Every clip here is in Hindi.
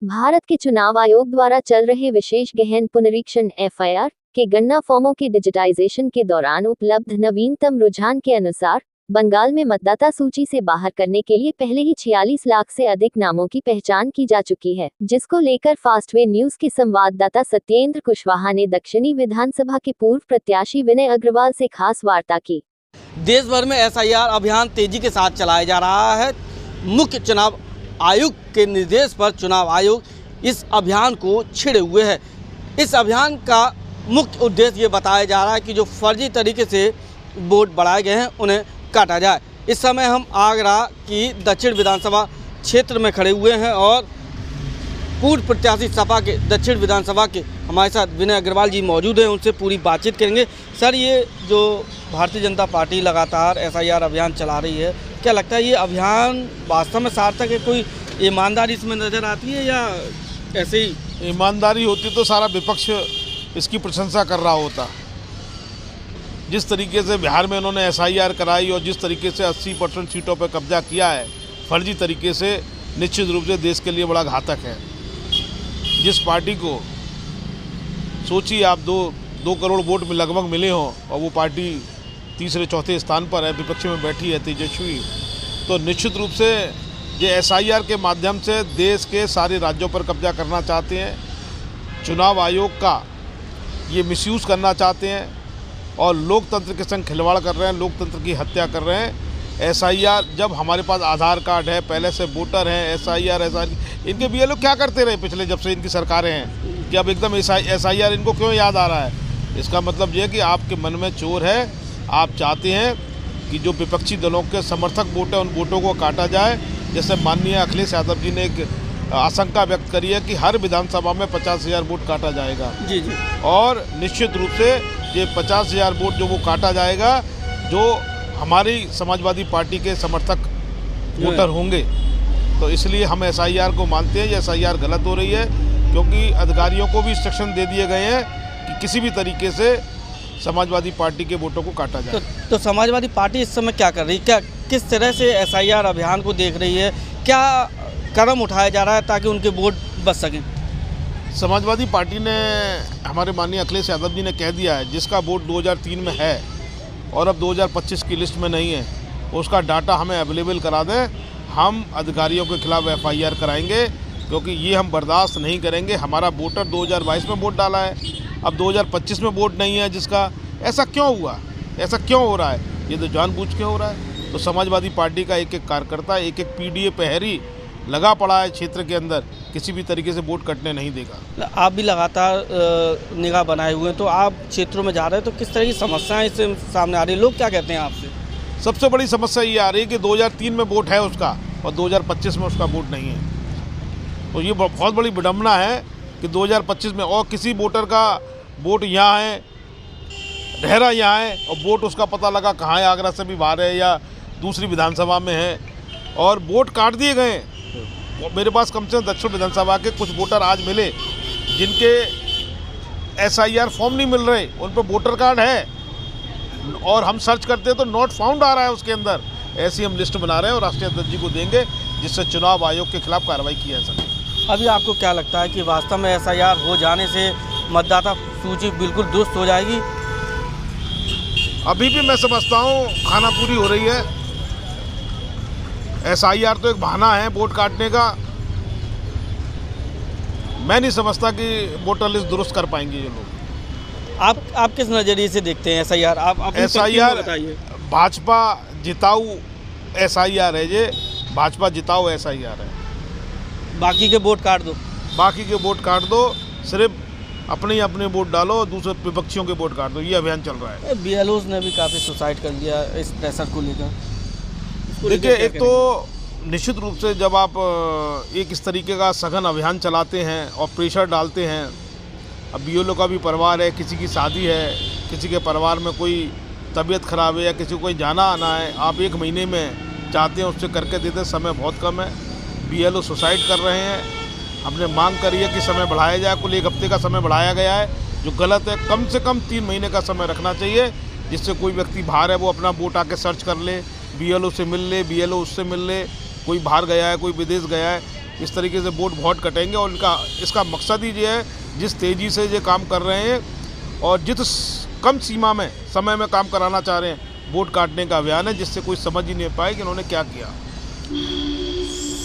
भारत के चुनाव आयोग द्वारा चल रहे विशेष गहन पुनरीक्षण (FIR) के गणना फॉर्मों के डिजिटाइजेशन के दौरान उपलब्ध नवीनतम रुझान के अनुसार बंगाल में मतदाता सूची से बाहर करने के लिए पहले ही 46 लाख से अधिक नामों की पहचान की जा चुकी है, जिसको लेकर फास्टवे न्यूज के संवाददाता सत्येंद्र कुशवाहा ने दक्षिणी विधानसभा के पूर्व प्रत्याशी विनय अग्रवाल से खास वार्ता की। देश भर में SIR अभियान तेजी के साथ चलाया जा रहा है। मुख्य चुनाव आयुक्त के निर्देश पर चुनाव आयोग इस अभियान को छिड़े हुए है। इस अभियान का मुख्य उद्देश्य ये बताया जा रहा है कि जो फर्जी तरीके से वोट बढ़ाए गए हैं उन्हें काटा जाए। इस समय हम आगरा की दक्षिण विधानसभा क्षेत्र में खड़े हुए हैं और पूर्व प्रत्याशी सपा के दक्षिण विधानसभा के हमारे साथ विनय अग्रवाल जी मौजूद हैं। उनसे पूरी बातचीत करेंगे। सर, ये जो भारतीय जनता पार्टी लगातार SIR अभियान चला रही है, क्या लगता है ये अभियान वास्तव में सार्थक है? कोई ईमानदारी इसमें नज़र आती है या ऐसे ही? ईमानदारी होती तो सारा विपक्ष इसकी प्रशंसा कर रहा होता। जिस तरीके से बिहार में उन्होंने SIR कराई और जिस तरीके से 80% सीटों पर कब्जा किया है फर्जी तरीके से, निश्चित रूप से देश के लिए बड़ा घातक है। जिस पार्टी को सोचिए आप 2 करोड़ वोट में लगभग मिले हों और वो पार्टी तीसरे चौथे स्थान पर है, विपक्ष में बैठी है तेजस्वी, तो निश्चित रूप से ये SIR के माध्यम से देश के सारे राज्यों पर कब्जा करना चाहते हैं। चुनाव आयोग का ये मिसयूज़ करना चाहते हैं और लोकतंत्र के संग खिलवाड़ कर रहे हैं, लोकतंत्र की हत्या कर रहे हैं। SIR, जब हमारे पास आधार कार्ड है, पहले से वोटर हैं, SIR इनके BLO क्या करते रहे पिछले जब से इनकी सरकारें हैं कि अब एकदम SIR इनको क्यों याद आ रहा है? इसका मतलब ये है कि आपके मन में चोर है। आप चाहते हैं कि जो विपक्षी दलों के समर्थक वोट है उन वोटों को काटा जाए। जैसे माननीय अखिलेश यादव जी ने एक आशंका व्यक्त करी है कि हर विधानसभा में 50,000 वोट काटा जाएगा। जी। और निश्चित रूप से ये 50,000 वोट जो वो काटा जाएगा, जो हमारी समाजवादी पार्टी के समर्थक वोटर होंगे, तो इसलिए हम SIR को मानते हैं। ये SIR गलत हो रही है क्योंकि अधिकारियों को भी इंस्ट्रक्शन दे दिए गए हैं कि किसी भी तरीके से समाजवादी पार्टी के वोटों को काटा जाए। तो समाजवादी पार्टी इस समय क्या कर रही है? क्या किस तरह से SIR अभियान को देख रही है? क्या कदम उठाया जा रहा है ताकि उनके वोट बच सकें? समाजवादी पार्टी ने, हमारे माननीय अखिलेश यादव जी ने कह दिया है, जिसका वोट 2003 में है और अब 2025 की लिस्ट में नहीं है, उसका डाटा हमें अवेलेबल करा दें। हम अधिकारियों के खिलाफ FIR कराएंगे क्योंकि ये हम बर्दाश्त नहीं करेंगे। हमारा वोटर 2022 में वोट डाला है, अब 2025 में वोट नहीं है जिसका। ऐसा क्यों हुआ? ऐसा क्यों हो रहा है? ये तो जानबूझ के हो रहा है। तो समाजवादी पार्टी का एक कार्यकर्ता, एक PDA प्रहरी लगा पड़ा है क्षेत्र के अंदर, किसी भी तरीके से वोट कटने नहीं देगा। आप भी लगातार निगाह बनाए हुए हैं, तो आप क्षेत्रों में जा रहे हैं, तो किस तरह की समस्याएं इससे सामने आ रही है? लोग क्या कहते हैं आपसे? सबसे बड़ी समस्या ये आ रही है कि 2003 में वोट है उसका और 2025 में उसका वोट नहीं है। तो ये बहुत बड़ी विडम्बना है कि 2025 में और किसी वोटर का वोट यहाँ है, रह रहा यहाँ है, और वोट उसका पता लगा कहाँ है, आगरा से भी बाहर है या दूसरी विधानसभा में है, और वोट काट दिए गए। मेरे पास कम से कम दक्षिण विधानसभा के कुछ वोटर आज मिले जिनके SIR फॉर्म नहीं मिल रहे, उन पर वोटर कार्ड है और हम सर्च करते हैं तो नॉट फाउंड आ रहा है उसके अंदर। ऐसी हम लिस्ट बना रहे हैं और राष्ट्रीय अध्यक्ष जी को देंगे, जिससे चुनाव आयोग के खिलाफ कार्रवाई की जा सके। अभी आपको क्या लगता है कि वास्तव में SIR हो जाने से मतदाता सूची बिल्कुल दुरुस्त हो जाएगी? अभी भी मैं समझता हूँ खानापूरी हो रही है। SIR तो एक बहाना है वोट काटने का। मैं नहीं समझता कि वोटर लिस्ट दुरुस्त कर पाएंगे ये लोग। आप किस नज़रिए से देखते हैं SIR? आप SIR बताइए। भाजपा जिताऊ SIR है, ये भाजपा जिताऊ SIR है। बाकी के वोट काट दो। बाकी के वोट काट दो, सिर्फ अपने वोट डालो, दूसरे विपक्षियों के वोट काट दो। ये अभियान चल रहा है। BLOs ने भी काफ़ी सुसाइड कर लिया इस प्रेशर को लेकर। देखिए, एक तो निश्चित रूप से जब आप एक इस तरीके का सघन अभियान चलाते हैं और प्रेशर डालते हैं, अब BLO का भी परिवार है, किसी की शादी है, किसी के परिवार में कोई तबीयत ख़राब है या किसी को कोई जाना आना है, आप 1 महीने में चाहते हैं उससे करके देते, समय बहुत कम है। BLO सुसाइड कर रहे हैं। हमने मांग करी है कि समय बढ़ाया जाए, कुल 1 हफ्ते का समय बढ़ाया गया है, जो गलत है। कम से कम 3 महीने का समय रखना चाहिए, जिससे कोई व्यक्ति बाहर है वो अपना वोट आके सर्च कर ले, BLO से मिल ले, BLO उससे मिल ले, कोई बाहर गया है, कोई विदेश गया है, इस तरीके से वोट बहुत कटेंगे और इसका मकसद ही ये है, जिस तेज़ी से ये काम कर रहे हैं और जिस कम सीमा में समय में काम कराना चाह रहे हैं, वोट काटने का अभियान है, जिससे कोई समझ ही नहीं पाए कि उन्होंने क्या किया।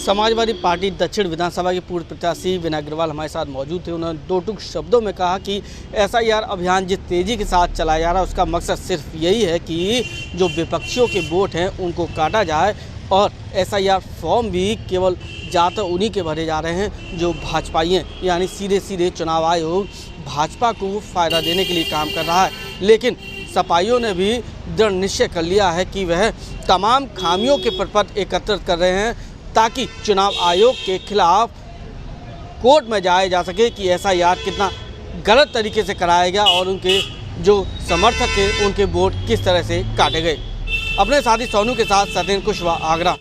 समाजवादी पार्टी दक्षिण विधानसभा के पूर्व प्रत्याशी विनय अग्रवाल हमारे साथ मौजूद थे। उन्होंने दो टूक शब्दों में कहा कि एसआईआर अभियान जिस तेज़ी के साथ चलाया जा रहा है उसका मकसद सिर्फ यही है कि जो विपक्षियों के वोट हैं उनको काटा जाए और एसआईआर फॉर्म भी केवल ज़्यादातर उन्हीं के भरे जा रहे हैं जो भाजपाई हैं, यानी सीधे सीधे चुनाव आयोग भाजपा को फ़ायदा देने के लिए काम कर रहा है। लेकिन सपाइयों ने भी दृढ़ निश्चय कर लिया है कि वह तमाम खामियों के प्रपत्र एकत्रित कर रहे हैं ताकि चुनाव आयोग के खिलाफ कोर्ट में जाया जा सके कि एसआईआर कितना गलत तरीके से कराया गया और उनके जो समर्थक थे उनके वोट किस तरह से काटे गए। अपने साथी सोनू के साथ सत्येंद्र कुशवाहा, आगरा।